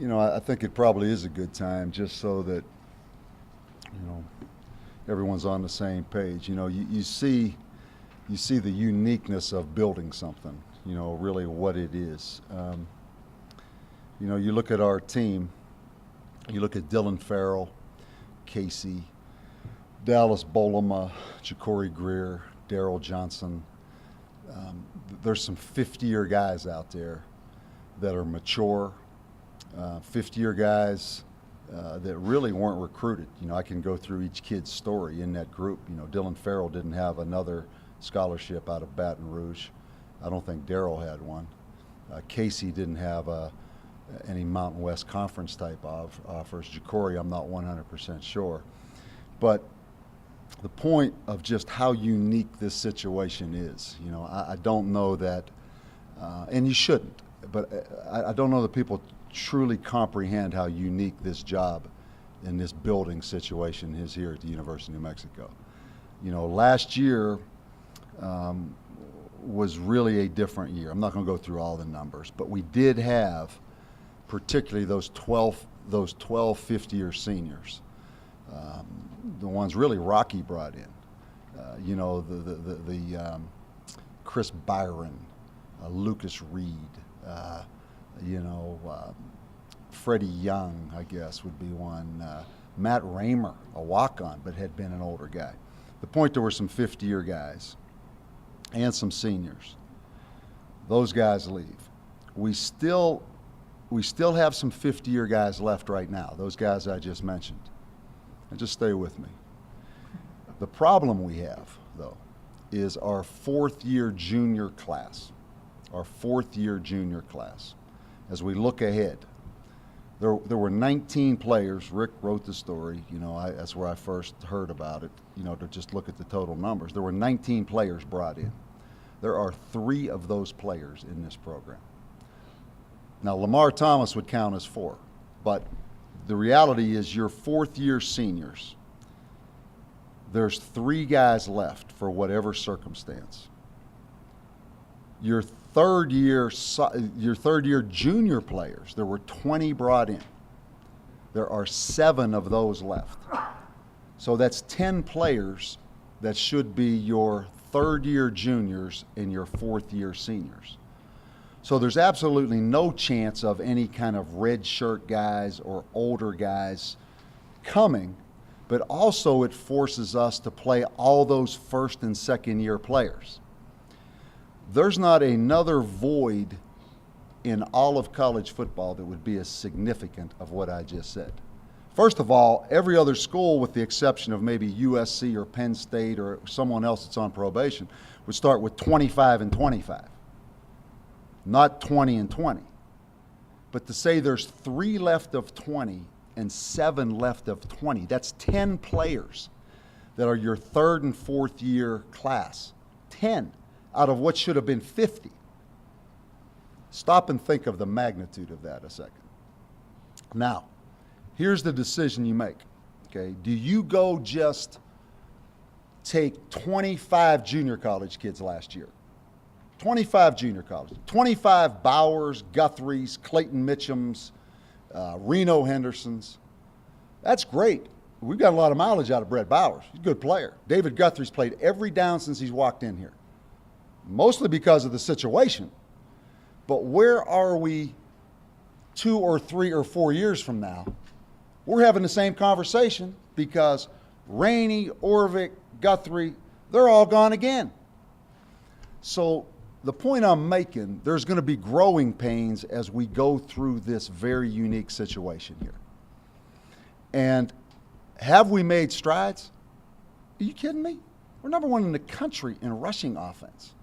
I think it probably is a good time just so that, you know, everyone's on the same page. You see the uniqueness of building something, really what it is. You look at our team, you look at Dylan Farrell, Casey, Dallas Bolema, Ja'Cory Greer, Daryl Johnson. There's some 50-year guys out there that are mature, 50-year guys that really weren't recruited. I can go through each kid's story in that group. Dylan Farrell didn't have another scholarship out of Baton Rouge. I don't think Daryl had one. Casey didn't have any Mountain West Conference type offers. Ja'Cory, I'm not 100% sure. But the point of just how unique this situation is, I don't know that, and you shouldn't, but I don't know that people truly comprehend how unique this job in this building situation is here at the University of New Mexico. Last year was really a different year. I'm not going to go through all the numbers, but we did have particularly those 12 50-year seniors. The ones really Rocky brought in, the Chris Byron, Lucas Reed, Freddie Young, I guess, would be one. Matt Raymer, a walk-on, but had been an older guy. The point, there were some 50-year guys and some seniors. Those guys leave. We still have some 50-year guys left right now, those guys I just mentioned. And just stay with me. The problem we have, though, is our fourth-year junior class. Our fourth-year junior class. As we look ahead, there were 19 players. Rick wrote the story. That's where I first heard about it, to just look at the total numbers. There were 19 players brought in. There are 3 of those players in this program. Now, Lamar Thomas would count as 4, but the reality is your fourth-year seniors, there's 3 guys left for whatever circumstance. Your third-year junior players, there were 20 brought in. There are 7 of those left. So that's 10 players that should be your third-year juniors and your fourth-year seniors. So there's absolutely no chance of any kind of red shirt guys or older guys coming, but also it forces us to play all those first and second year players. There's not another void in all of college football that would be as significant of what I just said. First of all, every other school, with the exception of maybe USC or Penn State or someone else that's on probation, would start with 25 and 25. Not 20 and 20. But to say there's 3 left of 20 and 7 left of 20, that's 10 players that are your third and fourth year class. 10 out of what should have been 50. Stop and think of the magnitude of that a second. Now, here's the decision you make. Okay, do you go just take 25 junior college kids last year? 25 junior colleges, 25 Bowers, Guthries, Clayton Mitchums, Reno Hendersons. That's great. We've got a lot of mileage out of Brett Bowers. He's a good player. David Guthrie's played every down since he's walked in here, mostly because of the situation. But where are we 2 or 3 or 4 years from now? We're having the same conversation because Rainey, Orvik, Guthrie, they're all gone again. So the point I'm making, there's going to be growing pains as we go through this very unique situation here. And have we made strides? Are you kidding me? We're number 1 in the country in rushing offense.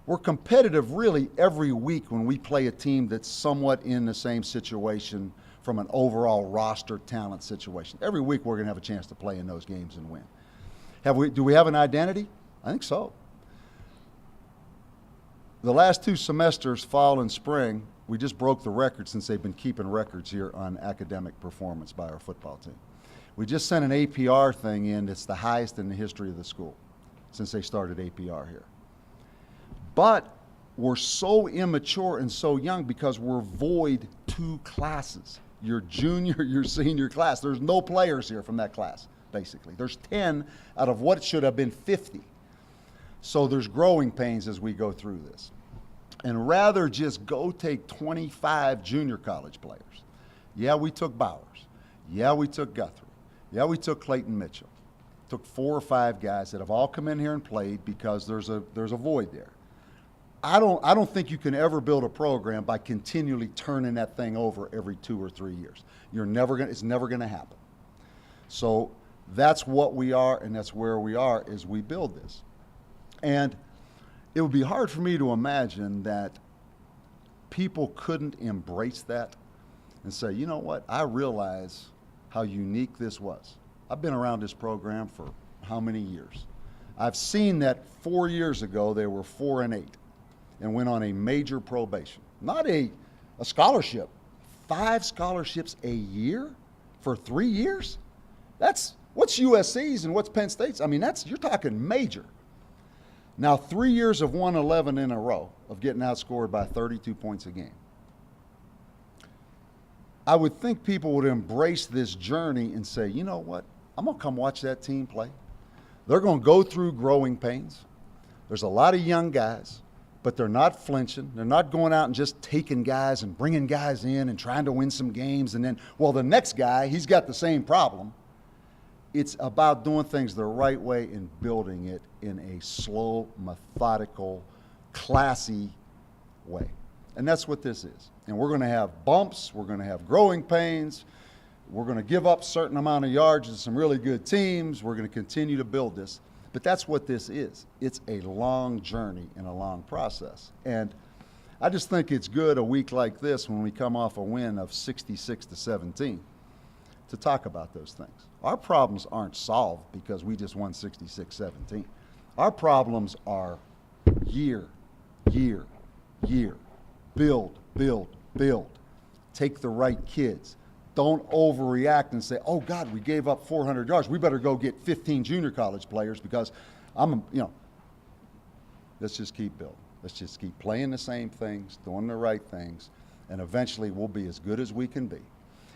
We're competitive really every week when we play a team that's somewhat in the same situation from an overall roster talent situation. Every week we're going to have a chance to play in those games and win. Do we have an identity? I think so. The last 2 semesters, fall and spring, we just broke the record since they've been keeping records here on academic performance by our football team. We just sent an APR thing in that's the highest in the history of the school since they started APR here. But we're so immature and so young because we're void 2 classes. your junior, your senior class. There's no players here from that class, basically. There's 10 out of what should have been 50. So there's growing pains as we go through this. And rather just go take 25 junior college players. Yeah, we took Bowers. Yeah, we took Guthrie. Yeah, we took Clayton Mitchell. Took 4 or 5 guys that have all come in here and played because there's a void there. I don't think you can ever build a program by continually turning that thing over every 2 or 3 years. It's never gonna happen. So that's what we are, and that's where we are as we build this. And it would be hard for me to imagine that people couldn't embrace that and say, you know what, I realize how unique this was. I've been around this program for how many years? I've seen that 4 years ago they were 4-8 and went on a major probation. Not a scholarship, 5 scholarships a year for 3 years? That's, what's USC's and what's Penn State's? I mean, you're talking major. Now, 3 years of 111 in a row of getting outscored by 32 points a game. I would think people would embrace this journey and say, you know what, I'm going to come watch that team play. They're going to go through growing pains. There's a lot of young guys, but they're not flinching. They're not going out and just taking guys and bringing guys in and trying to win some games. And then, well, the next guy, he's got the same problem. It's about doing things the right way and building it in a slow, methodical, classy way. And that's what this is. And we're going to have bumps. We're going to have growing pains. We're going to give up a certain amount of yards to some really good teams. We're going to continue to build this. But that's what this is. It's a long journey and a long process. And I just think it's good a week like this when we come off a win of 66-17 to talk about those things. Our problems aren't solved because we just won 66-17. Our problems are year. Build. Take the right kids. Don't overreact and say, oh, God, we gave up 400 yards. We better go get 15 junior college players because let's just keep building. Let's just keep playing the same things, doing the right things, and eventually we'll be as good as we can be.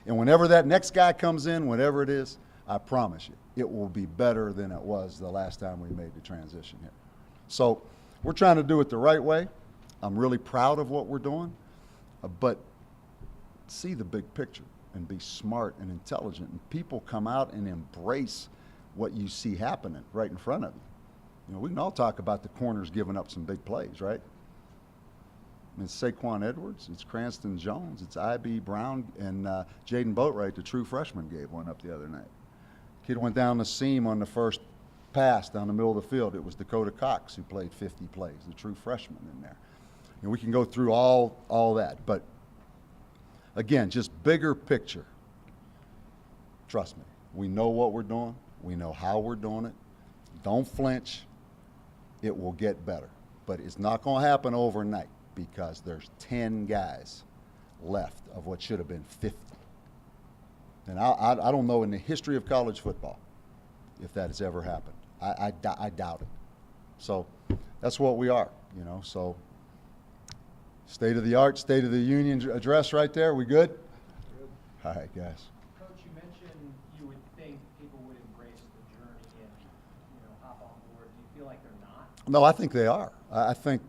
And whenever that next guy comes in, whatever it is, I promise you, it will be better than it was the last time we made the transition here. So we're trying to do it the right way. I'm really proud of what we're doing, but see the big picture and be smart and intelligent. And people come out and embrace what you see happening right in front of you. You know, we can all talk about the corners giving up some big plays, right? I mean, it's Saquon Edwards, it's Cranston Jones, it's I.B. Brown, and Jaden Boatwright, the true freshman, gave one up the other night. Kid went down the seam on the first pass down the middle of the field. It was Dakota Cox who played 50 plays, the true freshman in there. And we can go through all that, but again, just bigger picture. Trust me, we know what we're doing. We know how we're doing it. Don't flinch. It will get better, but it's not going to happen overnight because there's 10 guys left of what should have been 50. And I don't know in the history of college football if that has ever happened. I doubt it. So that's what we are, you know. So State of the art, State of the Union address right there. We good? Good. All right, guys. Coach, you mentioned you would think people would embrace the journey and, hop on board. Do you feel like they're not? No, I think they are. I think,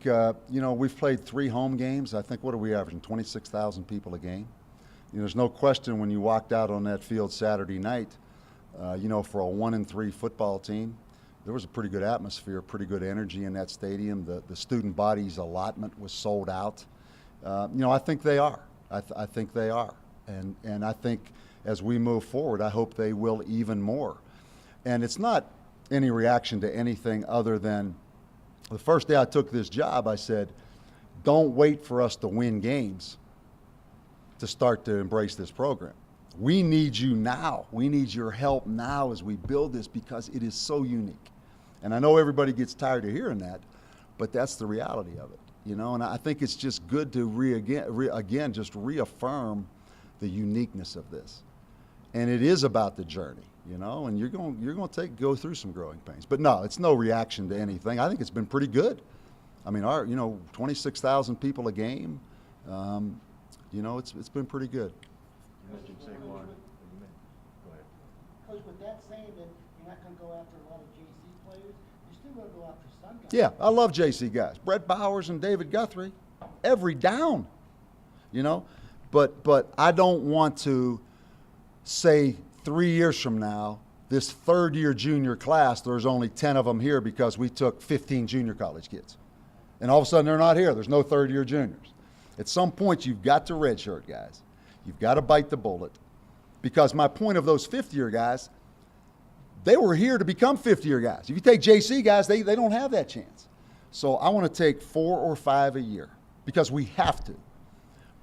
we've played 3 home games. I think, what are we averaging, 26,000 people a game? There's no question when you walked out on that field Saturday night, for a 1-3 football team, there was a pretty good atmosphere, pretty good energy in that stadium. The student body's allotment was sold out. I think they are. I think they are. And I think as we move forward, I hope they will even more. And it's not any reaction to anything other than the first day I took this job, I said, don't wait for us to win games to start to embrace this program. We need you now. We need your help now as we build this because it is so unique. And I know everybody gets tired of hearing that, but that's the reality of it, and I think it's just good to again just reaffirm the uniqueness of this. And it is about the journey, and you're going to go through some growing pains. But no, it's no reaction to anything. I think it's been pretty good. I mean, 26,000 people a game, it's been pretty good. You mentioned Saquon. Go ahead. Coach, with that saying that you're not going to go after a lot of JC players, you're still going to go after some guys. Yeah, I love JC guys. Brett Bowers and David Guthrie, every down, you know. But I don't want to say 3 years from now, this third-year junior class, there's only 10 of them here because we took 15 junior college kids. And all of a sudden they're not here. There's no third-year juniors. At some point you've got to redshirt guys. You've got to bite the bullet. Because my point of those fifth-year guys, they were here to become fifth-year guys. If you take JC guys, they don't have that chance. So I want to take 4 or 5 a year because we have to.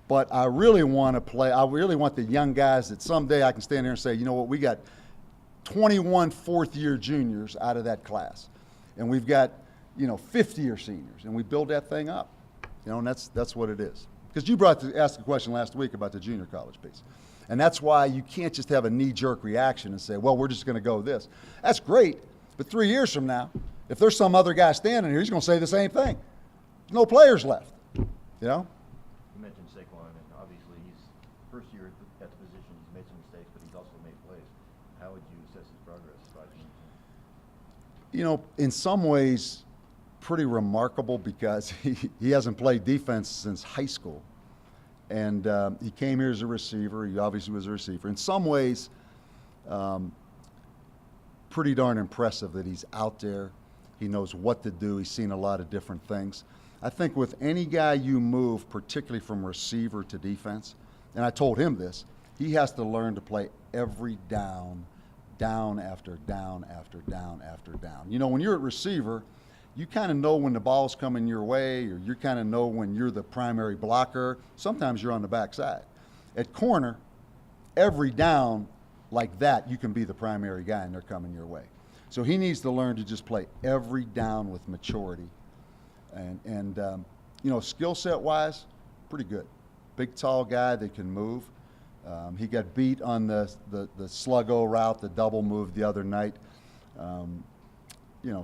But I really want the young guys that someday I can stand there and say, you know what, we got 21 fourth-year juniors out of that class. And we've got, 50-year seniors. And we build that thing up. And that's what it is. Because you asked the question last week about the junior college piece. And that's why you can't just have a knee-jerk reaction and say, well, we're just going to go this. That's great, but 3 years from now, if there's some other guy standing here, he's going to say the same thing. There's no players left, You mentioned Saquon, and obviously he's first year at the position. He's made some mistakes, but he's also made plays. How would you assess his progress? In some ways, pretty remarkable because he hasn't played defense since high school. And he came here as a receiver. He obviously was a receiver. In some ways, pretty darn impressive that he's out there. He knows what to do. He's seen a lot of different things. I think with any guy you move, particularly from receiver to defense, and I told him this, he has to learn to play every down after down after down after down. When you're at receiver, you kind of know when the ball's coming your way, or you kind of know when you're the primary blocker. Sometimes you're on the backside. At corner, every down like that, you can be the primary guy and they're coming your way. So he needs to learn to just play every down with maturity. And skill set wise, pretty good. Big, tall guy that can move. He got beat on the sluggo route, the double move the other night.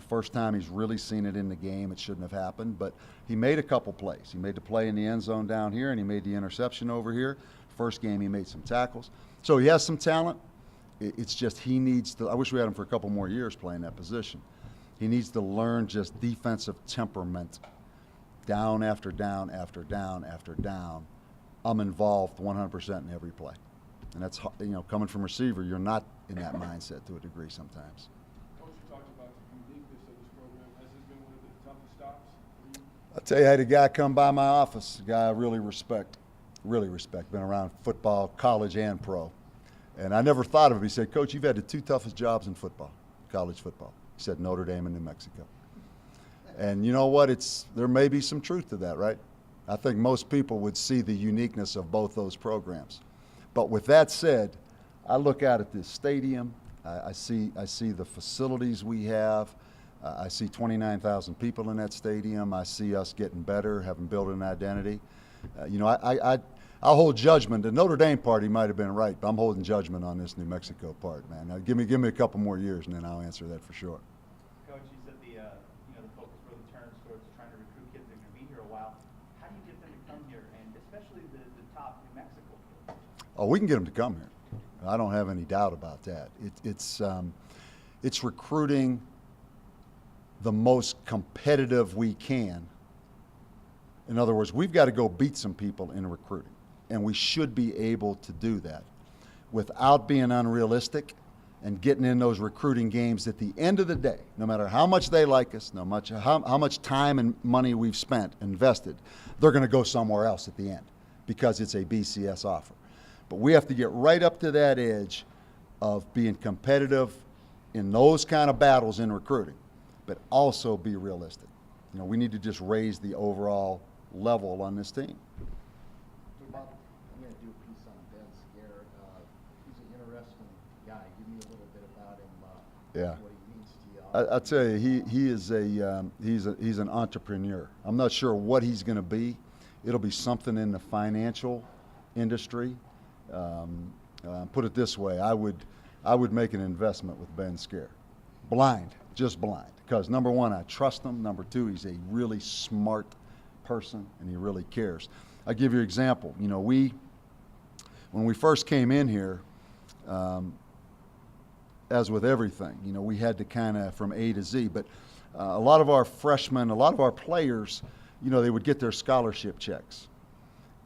First time he's really seen it in the game. It shouldn't have happened, but he made a couple plays. He made the play in the end zone down here, and he made the interception over here. First game, he made some tackles. So he has some talent. It's just he needs to – I wish we had him for a couple more years playing that position. He needs to learn just defensive temperament, down after down after down after down. I'm involved 100% in every play. And that's, coming from receiver, you're not in that mindset to a degree sometimes. Coach, you talked about the uniqueness of this program. Has this been one of the toughest stops for you? I'll tell you, I had a guy come by my office, a guy I really respect, been around football, college and pro. And I never thought of him. He said, Coach, you've had the 2 toughest jobs in football, college football. He said Notre Dame and New Mexico. And you know what? There may be some truth to that, right? I think most people would see the uniqueness of both those programs. But with that said, I look out at this stadium. I see the facilities we have. I see 29,000 people in that stadium. I see us getting better, having built an identity. I'll hold judgment. The Notre Dame part, he might have been right, but I'm holding judgment on this New Mexico part, man. Now, give me a couple more years, and then I'll answer that for sure. Coach, you said the focus really turns towards trying to recruit kids that are going to be here a while. How do you get them to come here, and especially the top New Mexico kids? Oh, we can get them to come here. I don't have any doubt about that. It's recruiting the most competitive we can. In other words, we've got to go beat some people in recruiting, and we should be able to do that without being unrealistic and getting in those recruiting games. At the end of the day, no matter how much they like us, no matter how much time and money we've invested, they're going to go somewhere else at the end because it's a BCS offer. But we have to get right up to that edge of being competitive in those kind of battles in recruiting, but also be realistic. We need to just raise the overall level on this team. I'm going to do a piece on Ben Scare. He's an interesting guy. Give me a little bit about him, Yeah. what he means to you. I'll tell you, he's an entrepreneur. I'm not sure what he's going to be. It'll be something in the financial industry. Put it this way, I would make an investment with Ben Scare. Just blind. Because number one, I trust him. Number two, he's a really smart person and he really cares. I'll give you an example. When we first came in here, as with everything, we had to kind of from A to Z. But a lot of our freshmen, a lot of our players, they would get their scholarship checks.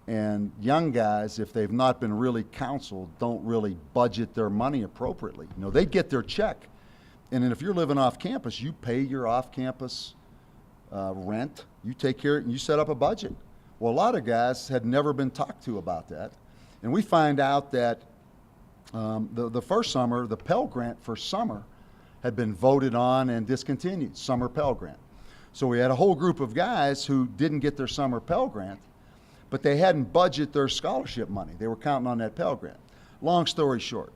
And young guys, if they've not been really counseled, don't really budget their money appropriately. They get their check. And then if you're living off campus, you pay your off-campus rent, you take care of it, and you set up a budget. Well, a lot of guys had never been talked to about that. And we find out that the first summer, the Pell Grant for summer had been voted on and discontinued, summer Pell Grant. So we had a whole group of guys who didn't get their summer Pell Grant, but they hadn't budgeted their scholarship money. They were counting on that Pell Grant. Long story short,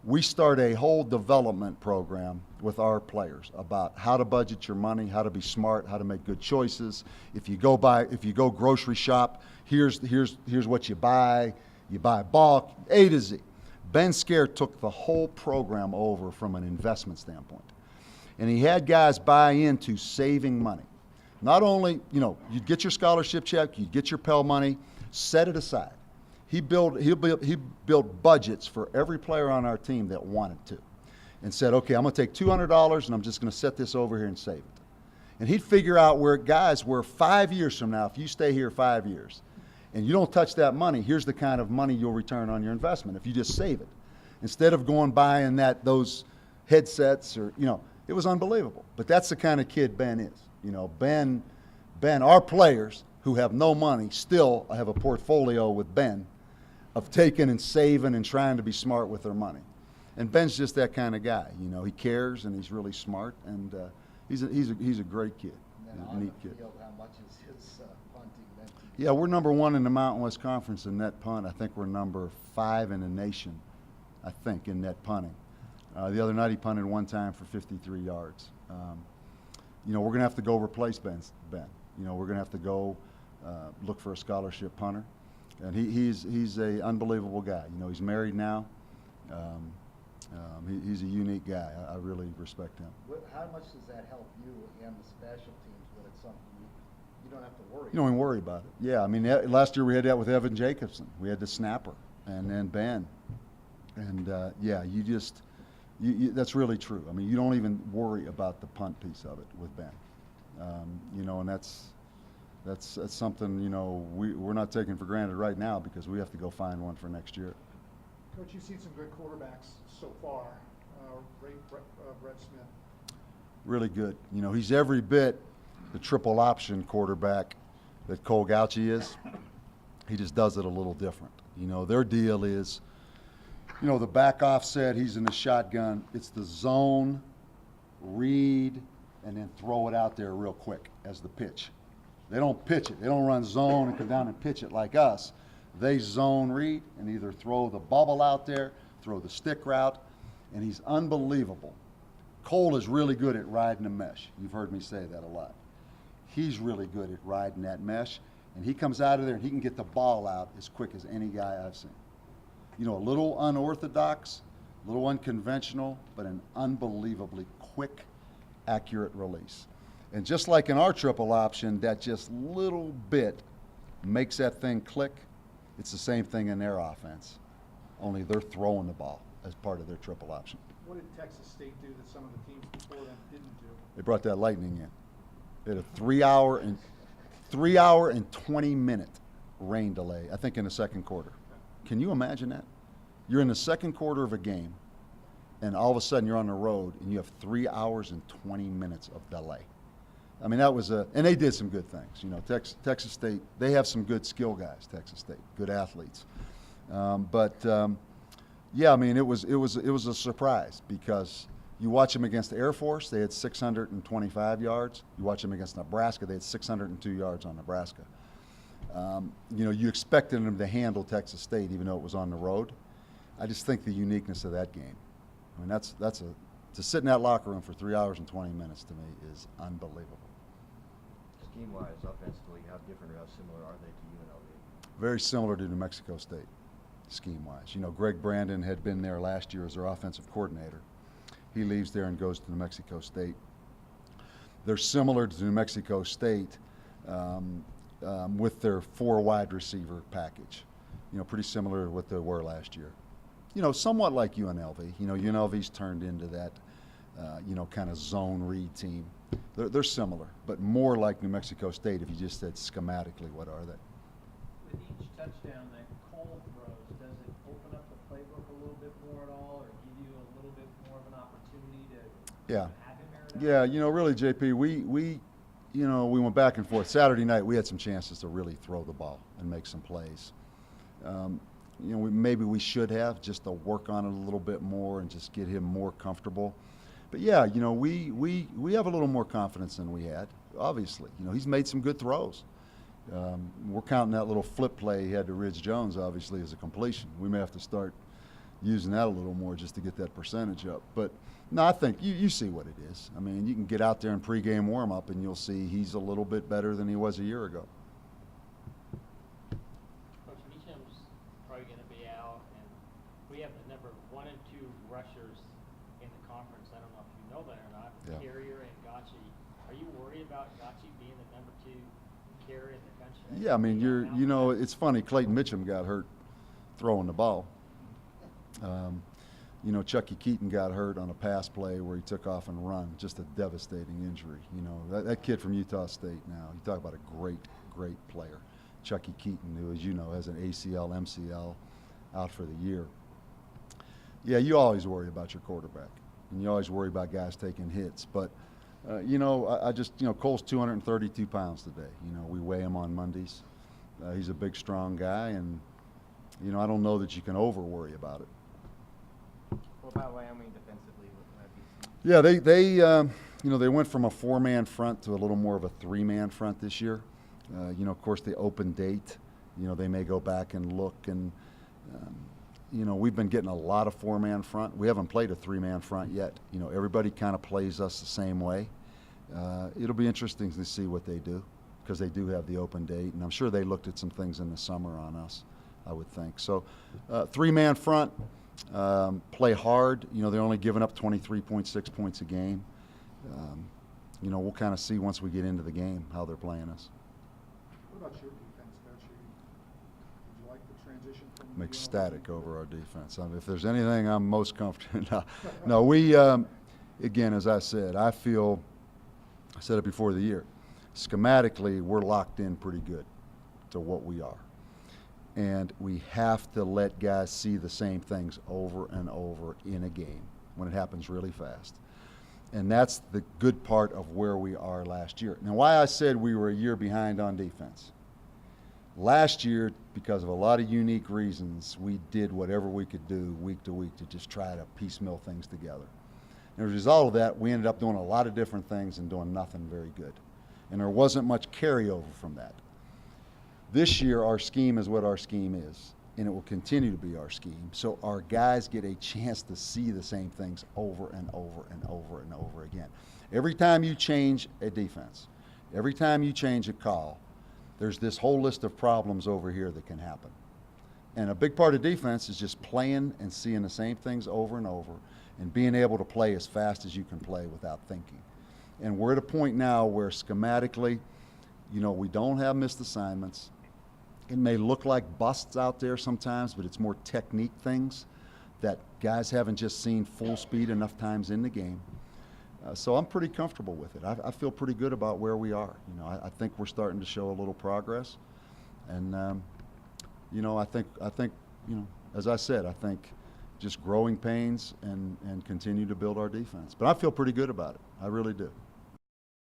we start a whole development program with our players about how to budget your money, how to be smart, how to make good choices. If you go grocery shop, here's what you buy. You buy bulk, A to Z. Ben Scare took the whole program over from an investment standpoint. And he had guys buy into saving money. Not only, you'd get your scholarship check, you'd get your Pell money, set it aside. He built budgets for every player on our team that wanted to, and said, okay, I'm going to take $200 and I'm just going to set this over here and save it. And he'd figure out where 5 years from now, if you stay here 5 years and you don't touch that money, here's the kind of money you'll return on your investment if you just save it. Instead of going buying those headsets or, it was unbelievable. But that's the kind of kid Ben is. Ben, our players who have no money still have a portfolio with Ben of taking and saving and trying to be smart with their money. And Ben's just that kind of guy. He cares and he's really smart, and he's a great kid, And then a on neat the kid. field, how much is his punting meant to you? Yeah, we're number 1 in the Mountain West Conference in net punt. I think we're number 5 in the nation, I think, in net punting. The other night he punted one time for 53 yards. We're going to have to go replace Ben. We're going to have to go look for a scholarship punter. And he's a unbelievable guy. He's married now. He's a unique guy. I really respect him. How much does that help you and the special teams when it's something you don't have to worry You don't even worry about it. Yeah, last year we had that with Evan Jacobson. We had the snapper, and then Ben. And that's really true. You don't even worry about the punt piece of it with Ben. And that's something, we're not taking for granted right now because we have to go find one for next year. Coach, you've seen some good quarterbacks so far. Brett Smith. Really good. He's every bit the triple option quarterback that Cole Gauchi is. He just does it a little different. Their deal is, the back offset, he's in the shotgun. It's the zone, read, and then throw it out there real quick as the pitch. They don't pitch it. They don't run zone and come down and pitch it like us. They zone read and either throw the bubble out there, throw the stick route, and he's unbelievable. Cole is really good at riding the mesh. You've heard me say that a lot. He's really good at riding that mesh, and he comes out of there and he can get the ball out as quick as any guy I've seen. A little unorthodox, a little unconventional, but an unbelievably quick, accurate release. And just like in our triple option, that just little bit makes that thing click. It's the same thing in their offense, only they're throwing the ball as part of their triple option. What did Texas State do that some of the teams before them didn't do? They brought that lightning in. They had a 3 hour and 20-minute rain delay, I think, in the second quarter. Can you imagine that? You're in the second quarter of a game, and all of a sudden you're on the road, and you have 3 hours and 20 minutes of delay. That was and they did some good things. Texas State, they have some good skill guys, Texas State, good athletes. It was a surprise because you watch them against Air Force, they had 625 yards. You watch them against Nebraska, they had 602 yards on Nebraska. You expected them to handle Texas State even though it was on the road. I just think the uniqueness of that game. To sit in that locker room for 3 hours and 20 minutes to me is unbelievable. Scheme-wise, offensively, how different or how similar are they to UNLV? Very similar to New Mexico State, scheme-wise. Greg Brandon had been there last year as their offensive coordinator. He leaves there and goes to New Mexico State. They're similar to New Mexico State with their 4 wide receiver package. pretty similar to what they were last year. Somewhat like UNLV. UNLV's turned into that, kind of zone read team. They're similar, but more like New Mexico State if you just said schematically, what are they? With each touchdown that Cole throws, does it open up the playbook a little bit more at all, or give you a little bit more of an opportunity to Yeah. have him air it out? Yeah, really, JP, we went back and forth. Saturday night, we had some chances to really throw the ball and make some plays. Maybe we should have just to work on it a little bit more and just get him more comfortable. But yeah, we have a little more confidence than we had. Obviously, he's made some good throws. We're counting that little flip play he had to Ridge Jones, obviously, as a completion. We may have to start using that a little more just to get that percentage up. But no, I think you see what it is. I mean, you can get out there in pregame warm-up and you'll see he's a little bit better than he was a year ago. Coach Meacham's probably going to be out, and we have the number 1 and 2 rushers in the conference. I don't know if you know that or not. Yeah. Carrier and Gotchi. Are you worried about Gotchi being the number 2 carrier in the country? Yeah, I mean, it's funny. Clayton Mitchum got hurt throwing the ball. Chucky Keaton got hurt on a pass play where he took off and run. Just a devastating injury. That kid from Utah State now, you talk about a great, great player. Chucky Keaton, who, as you know, has an ACL, MCL, out for the year. Yeah, you always worry about your quarterback, and you always worry about guys taking hits. But, Cole's 232 pounds today. We weigh him on Mondays. He's a big, strong guy, and, I don't know that you can over-worry about it. What about Wyoming defensively? What have you seen? Yeah, they went from a 4-man front to a little more of a 3-man front this year. Of course, the open date. They may go back and look, and we've been getting a lot of 4-man front. We haven't played a 3-man front yet. Everybody kind of plays us the same way. It'll be interesting to see what they do because they do have the open date, and I'm sure they looked at some things in the summer on us, I would think. So, 3-man front. Play hard. They're only giving up 23.6 points a game. We'll kind of see once we get into the game how they're playing us. What about your defense, Coach? Did you like the transition from? I'm ecstatic over our defense. If there's anything I'm most comfortable, no, we, again, as I said, I said it before the year, schematically we're locked in pretty good to what we are. And we have to let guys see the same things over and over in a game when it happens really fast. And that's the good part of where we are last year. Now, why I said we were a year behind on defense. Last year, because of a lot of unique reasons, we did whatever we could do week to week to just try to piecemeal things together. And as a result of that, we ended up doing a lot of different things and doing nothing very good. And there wasn't much carryover from that. This year, our scheme is what our scheme is, and it will continue to be our scheme. So our guys get a chance to see the same things over and over and over and over again. Every time you change a defense, every time you change a call, there's this whole list of problems over here that can happen. And a big part of defense is just playing and seeing the same things over and over and being able to play as fast as you can play without thinking. And we're at a point now where schematically, we don't have missed assignments. It may look like busts out there sometimes, but it's more technique things that guys haven't just seen full speed enough times in the game. So I'm pretty comfortable with it. I feel pretty good about where we are. I think we're starting to show a little progress. And, I think, as I said, I think just growing pains and continue to build our defense. But I feel pretty good about it. I really do.